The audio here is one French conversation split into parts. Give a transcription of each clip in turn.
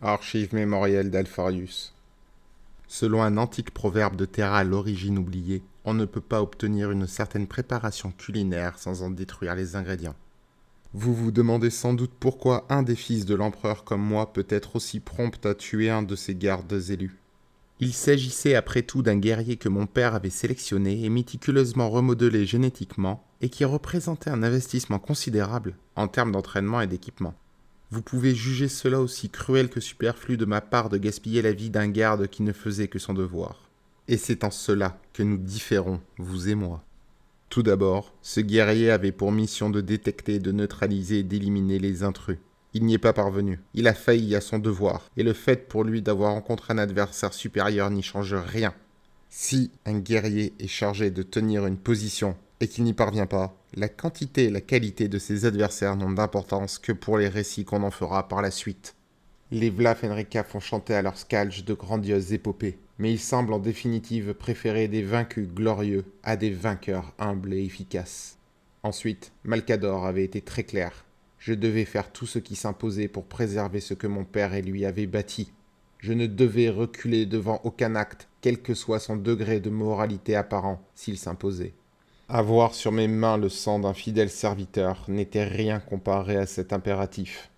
Archives mémorielles d'Alpharius. Selon un antique proverbe de Terra à l'origine oubliée, on ne peut pas obtenir une certaine préparation culinaire sans en détruire les ingrédients. Vous vous demandez sans doute pourquoi un des fils de l'empereur comme moi peut être aussi prompt à tuer un de ses gardes élus. Il s'agissait après tout d'un guerrier que mon père avait sélectionné et méticuleusement remodelé génétiquement et qui représentait un investissement considérable en termes d'entraînement et d'équipement. Vous pouvez juger cela aussi cruel que superflu de ma part de gaspiller la vie d'un garde qui ne faisait que son devoir. Et c'est en cela que nous différons, vous et moi. Tout d'abord, ce guerrier avait pour mission de détecter, de neutraliser et d'éliminer les intrus. Il n'y est pas parvenu. Il a failli à son devoir, et le fait pour lui d'avoir rencontré un adversaire supérieur n'y change rien. Si un guerrier est chargé de tenir une position et qu'il n'y parvient pas, la quantité et la qualité de ses adversaires n'ont d'importance que pour les récits qu'on en fera par la suite. Les Vlafenrika font chanter à leur skalj de grandioses épopées, mais ils semblent en définitive préférer des vaincus glorieux à des vainqueurs humbles et efficaces. Ensuite, Malcador avait été très clair. Je devais faire tout ce qui s'imposait pour préserver ce que mon père et lui avaient bâti. Je ne devais reculer devant aucun acte, quel que soit son degré de moralité apparent, s'il s'imposait. Avoir sur mes mains le sang d'un fidèle serviteur n'était rien comparé à cet impératif.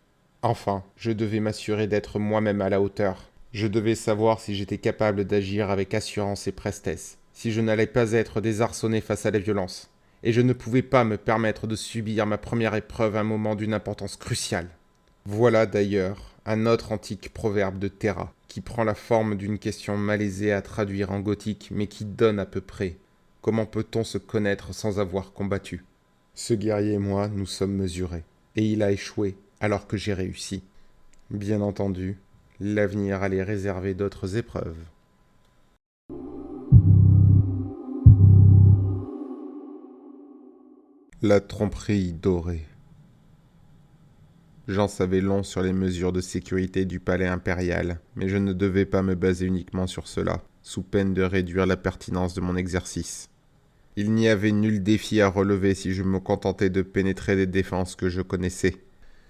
Enfin, je devais m'assurer d'être moi-même à la hauteur. Je devais savoir si j'étais capable d'agir avec assurance et prestesse, si je n'allais pas être désarçonné face à la violence. Et je ne pouvais pas me permettre de subir ma première épreuve à un moment d'une importance cruciale. Voilà d'ailleurs un autre antique proverbe de Terra, qui prend la forme d'une question malaisée à traduire en gothique, mais qui donne à peu près. Comment peut-on se connaître sans avoir combattu? Ce guerrier et moi, nous sommes mesurés, et il a échoué alors que j'ai réussi. Bien entendu, l'avenir allait réserver d'autres épreuves. La tromperie dorée. J'en savais long sur les mesures de sécurité du palais impérial, mais je ne devais pas me baser uniquement sur cela, sous peine de réduire la pertinence de mon exercice. Il n'y avait nul défi à relever si je me contentais de pénétrer des défenses que je connaissais.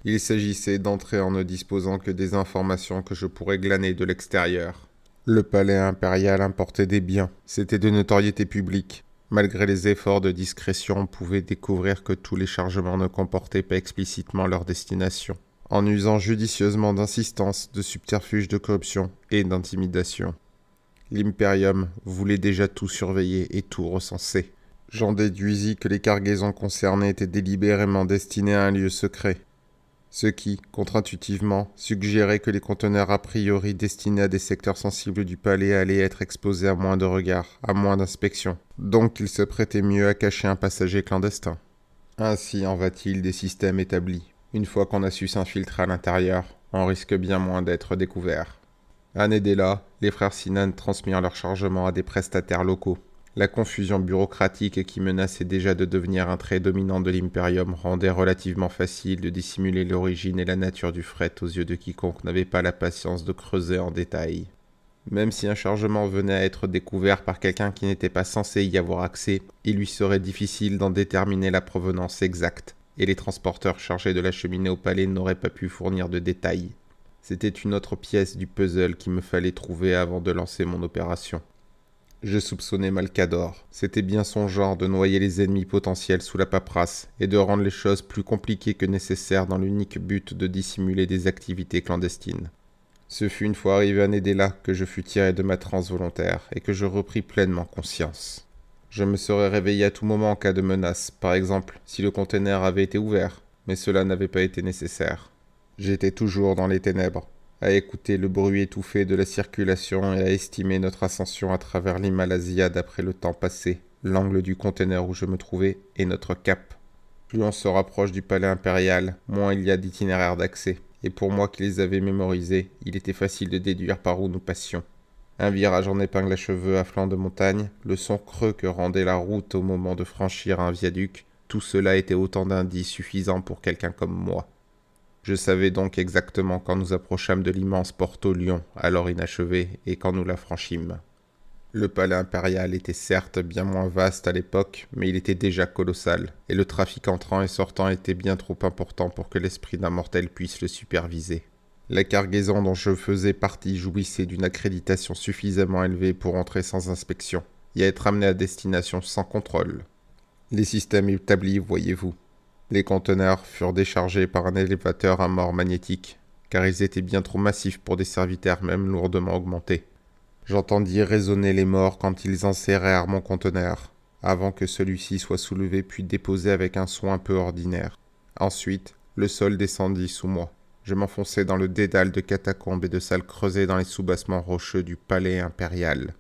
Il s'agissait d'entrer en ne disposant que des informations que je pourrais glaner de l'extérieur. Le palais impérial importait des biens, c'était de notoriété publique. Malgré les efforts de discrétion, on pouvait découvrir que tous les chargements ne comportaient pas explicitement leur destination, en usant judicieusement d'insistance, de subterfuges de corruption et d'intimidation. L'Imperium voulait déjà tout surveiller et tout recenser. J'en déduisis que les cargaisons concernées étaient délibérément destinées à un lieu secret, ce qui, contre-intuitivement, suggérait que les conteneurs a priori destinés à des secteurs sensibles du palais allaient être exposés à moins de regards, à moins d'inspections, donc ils se prêtaient mieux à cacher un passager clandestin. Ainsi en va-t-il des systèmes établis. Une fois qu'on a su s'infiltrer à l'intérieur, on risque bien moins d'être découvert. À Nedela, les frères Sinan transmirent leur chargement à des prestataires locaux. La confusion bureaucratique qui menaçait déjà de devenir un trait dominant de l'Imperium rendait relativement facile de dissimuler l'origine et la nature du fret aux yeux de quiconque n'avait pas la patience de creuser en détail. Même si un chargement venait à être découvert par quelqu'un qui n'était pas censé y avoir accès, il lui serait difficile d'en déterminer la provenance exacte, et les transporteurs chargés de l'acheminer au palais n'auraient pas pu fournir de détails. C'était une autre pièce du puzzle qu'il me fallait trouver avant de lancer mon opération. Je soupçonnais Malcador. C'était bien son genre de noyer les ennemis potentiels sous la paperasse et de rendre les choses plus compliquées que nécessaire dans l'unique but de dissimuler des activités clandestines. Ce fut une fois arrivé à Nedela que je fus tiré de ma transe volontaire et que je repris pleinement conscience. Je me serais réveillé à tout moment en cas de menace, par exemple si le conteneur avait été ouvert, mais cela n'avait pas été nécessaire. J'étais toujours dans les ténèbres, à écouter le bruit étouffé de la circulation et à estimer notre ascension à travers l'Himalaya d'après le temps passé, l'angle du conteneur où je me trouvais et notre cap. Plus on se rapproche du palais impérial, moins il y a d'itinéraires d'accès, et pour moi qui les avais mémorisés, il était facile de déduire par où nous passions. Un virage en épingle à cheveux à flanc de montagne, le son creux que rendait la route au moment de franchir un viaduc, tout cela était autant d'indices suffisants pour quelqu'un comme moi. Je savais donc exactement quand nous approchâmes de l'immense Porto-Lyon, alors inachevé, et quand nous la franchîmes. Le palais impérial était certes bien moins vaste à l'époque, mais il était déjà colossal, et le trafic entrant et sortant était bien trop important pour que l'esprit d'un mortel puisse le superviser. La cargaison dont je faisais partie jouissait d'une accréditation suffisamment élevée pour entrer sans inspection et être amené à destination sans contrôle. Les systèmes établis, voyez-vous. Les conteneurs furent déchargés par un élévateur à mort magnétique, car ils étaient bien trop massifs pour des serviteurs même lourdement augmentés. J'entendis résonner les morts quand ils enserrèrent mon conteneur, avant que celui-ci soit soulevé puis déposé avec un son un peu ordinaire. Ensuite, le sol descendit sous moi. Je m'enfonçai dans le dédale de catacombes et de salles creusées dans les soubassements rocheux du palais impérial.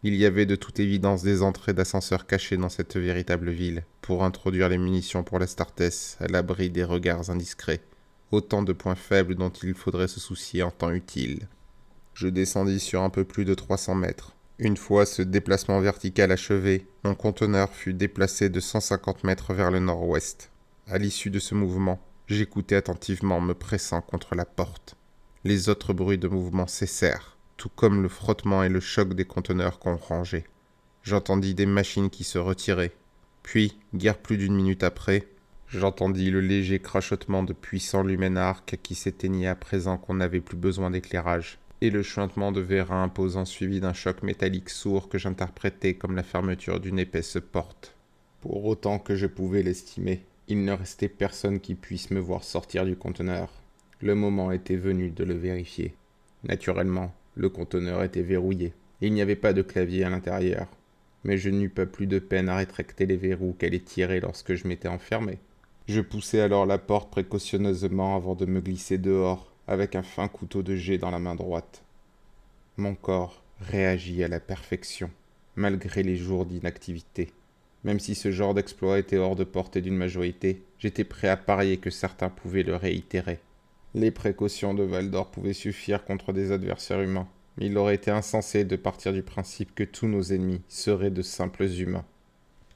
Il y avait de toute évidence des entrées d'ascenseurs cachées dans cette véritable ville, pour introduire les munitions pour l'Astartes à l'abri des regards indiscrets. Autant de points faibles dont il faudrait se soucier en temps utile. Je descendis sur un peu plus de 300 mètres. Une fois ce déplacement vertical achevé, mon conteneur fut déplacé de 150 mètres vers le nord-ouest. À l'issue de ce mouvement, j'écoutai attentivement, me pressant contre la porte. Les autres bruits de mouvement cessèrent, tout comme le frottement et le choc des conteneurs qu'on rangeait. J'entendis des machines qui se retiraient. Puis, guère plus d'une minute après, j'entendis le léger crachotement de puissants luminarques qui s'éteignaient à présent qu'on n'avait plus besoin d'éclairage, et le chuintement de vérins imposant suivi d'un choc métallique sourd que j'interprétai comme la fermeture d'une épaisse porte. Pour autant que je pouvais l'estimer, il ne restait personne qui puisse me voir sortir du conteneur. Le moment était venu de le vérifier. Naturellement, le conteneur était verrouillé. Il n'y avait pas de clavier à l'intérieur. Mais je n'eus pas plus de peine à rétracter les verrous qu'à les tirer lorsque je m'étais enfermé. Je poussai alors la porte précautionneusement avant de me glisser dehors, avec un fin couteau de jet dans la main droite. Mon corps réagit à la perfection, malgré les jours d'inactivité. Même si ce genre d'exploit était hors de portée d'une majorité, j'étais prêt à parier que certains pouvaient le réitérer. Les précautions de Valdor pouvaient suffire contre des adversaires humains, mais il aurait été insensé de partir du principe que tous nos ennemis seraient de simples humains.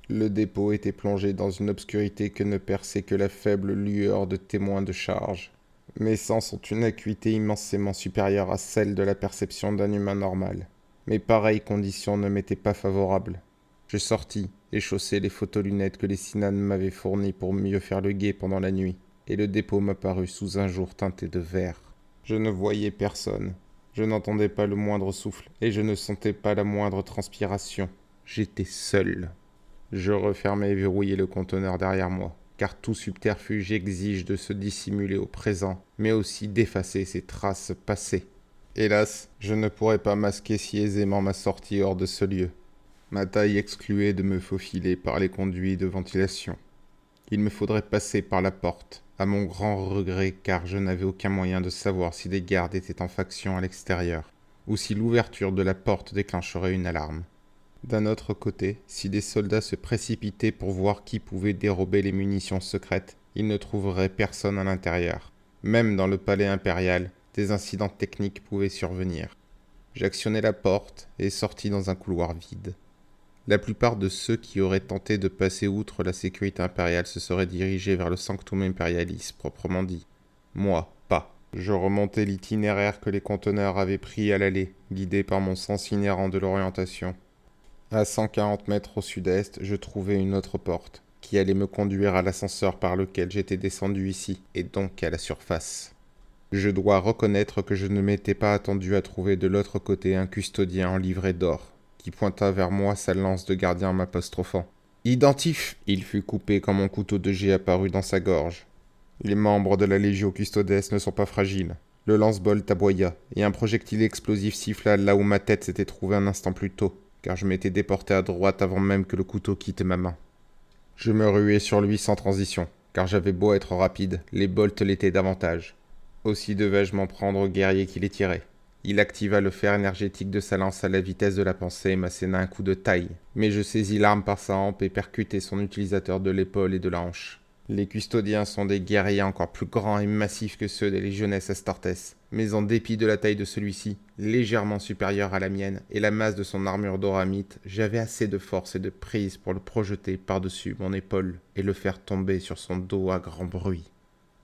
Le dépôt était plongé dans une obscurité que ne perçait que la faible lueur de témoins de charge. Mes sens ont une acuité immensément supérieure à celle de la perception d'un humain normal. Mais pareilles conditions ne m'étaient pas favorables. Je sortis et chaussai les photolunettes que les Sinanes m'avaient fournies pour mieux faire le guet pendant la nuit, et le dépôt m'apparut sous un jour teinté de vert. Je ne voyais personne, je n'entendais pas le moindre souffle, et je ne sentais pas la moindre transpiration. J'étais seul. Je refermai et verrouillai le conteneur derrière moi, car tout subterfuge exige de se dissimuler au présent, mais aussi d'effacer ses traces passées. Hélas, je ne pourrais pas masquer si aisément ma sortie hors de ce lieu. Ma taille excluait de me faufiler par les conduits de ventilation. Il me faudrait passer par la porte, à mon grand regret car je n'avais aucun moyen de savoir si des gardes étaient en faction à l'extérieur, ou si l'ouverture de la porte déclencherait une alarme. D'un autre côté, si des soldats se précipitaient pour voir qui pouvait dérober les munitions secrètes, ils ne trouveraient personne à l'intérieur. Même dans le palais impérial, des incidents techniques pouvaient survenir. J'actionnai la porte et sortis dans un couloir vide. La plupart de ceux qui auraient tenté de passer outre la sécurité impériale se seraient dirigés vers le Sanctum Imperialis proprement dit. Moi, pas. Je remontai l'itinéraire que les conteneurs avaient pris à l'aller, guidé par mon sens inhérent de l'orientation. À 140 mètres au sud-est, je trouvai une autre porte, qui allait me conduire à l'ascenseur par lequel j'étais descendu ici, et donc à la surface. Je dois reconnaître que je ne m'étais pas attendu à trouver de l'autre côté un custodien en livrée d'or, qui pointa vers moi sa lance de gardien m'apostrophant. « Identif !» Il fut coupé quand mon couteau de jet apparut dans sa gorge. Les membres de la Légio Custodes ne sont pas fragiles. Le lance-bolt aboya, et un projectile explosif siffla là où ma tête s'était trouvée un instant plus tôt, car je m'étais déporté à droite avant même que le couteau quitte ma main. Je me ruai sur lui sans transition, car j'avais beau être rapide, les bolts l'étaient davantage. Aussi devais-je m'en prendre au guerrier qui les tirait. Il activa le fer énergétique de sa lance à la vitesse de la pensée et m'asséna un coup de taille. Mais je saisis l'arme par sa hampe et percutai son utilisateur de l'épaule et de la hanche. Les custodiens sont des guerriers encore plus grands et massifs que ceux des légionnaires Astartes, mais en dépit de la taille de celui-ci, légèrement supérieure à la mienne, et la masse de son armure doramite, j'avais assez de force et de prise pour le projeter par-dessus mon épaule et le faire tomber sur son dos à grand bruit.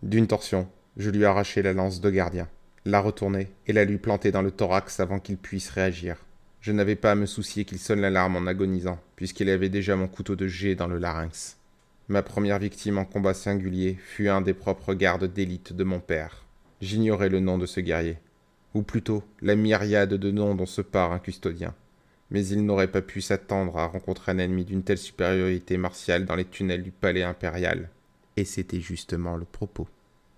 D'une torsion, je lui arrachai la lance de gardien, la retournai et la lui plantai dans le thorax avant qu'il puisse réagir. Je n'avais pas à me soucier qu'il sonne l'alarme en agonisant, puisqu'il avait déjà mon couteau de jet dans le larynx. Ma première victime en combat singulier fut un des propres gardes d'élite de mon père. J'ignorais le nom de ce guerrier, ou plutôt la myriade de noms dont se part un custodien. Mais il n'aurait pas pu s'attendre à rencontrer un ennemi d'une telle supériorité martiale dans les tunnels du palais impérial. Et c'était justement le propos.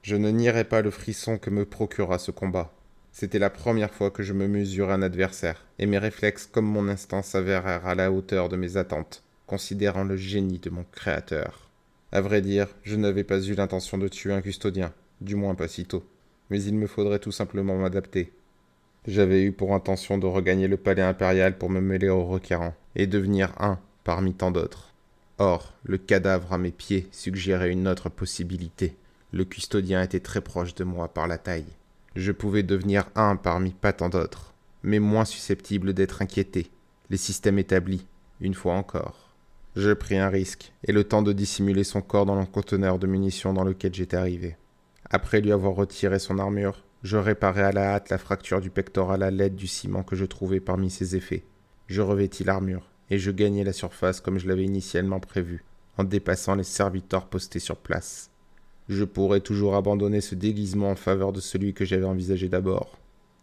Je ne nierai pas le frisson que me procura ce combat. C'était la première fois que je me mesurais un adversaire, et mes réflexes comme mon instinct s'avérèrent à la hauteur de mes attentes, considérant le génie de mon créateur. À vrai dire, je n'avais pas eu l'intention de tuer un custodien, du moins pas si tôt, mais il me faudrait tout simplement m'adapter. J'avais eu pour intention de regagner le palais impérial pour me mêler aux requérants, et devenir un parmi tant d'autres. Or, le cadavre à mes pieds suggérait une autre possibilité. Le custodien était très proche de moi par la taille. Je pouvais devenir un parmi pas tant d'autres, mais moins susceptible d'être inquiété. Les systèmes établis, une fois encore. Je pris un risque, et le temps de dissimuler son corps dans le conteneur de munitions dans lequel j'étais arrivé. Après lui avoir retiré son armure, je réparai à la hâte la fracture du pectoral à l'aide du ciment que je trouvais parmi ses effets. Je revêtis l'armure, et je gagnai la surface comme je l'avais initialement prévu, en dépassant les serviteurs postés sur place. Je pourrais toujours abandonner ce déguisement en faveur de celui que j'avais envisagé d'abord.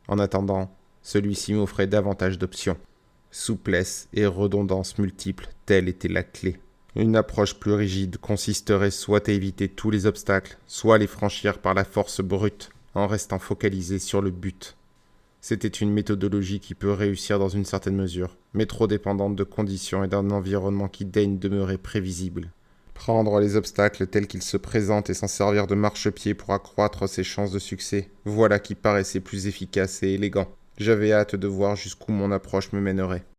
En attendant, celui-ci m'offrait davantage d'options. Souplesse et redondance multiples, telle était la clé. Une approche plus rigide consisterait soit à éviter tous les obstacles, soit à les franchir par la force brute, en restant focalisé sur le but. C'était une méthodologie qui peut réussir dans une certaine mesure, mais trop dépendante de conditions et d'un environnement qui daigne demeurer prévisible. Prendre les obstacles tels qu'ils se présentent et s'en servir de marchepied pour accroître ses chances de succès, voilà qui paraissait plus efficace et élégant. J'avais hâte de voir jusqu'où mon approche me mènerait.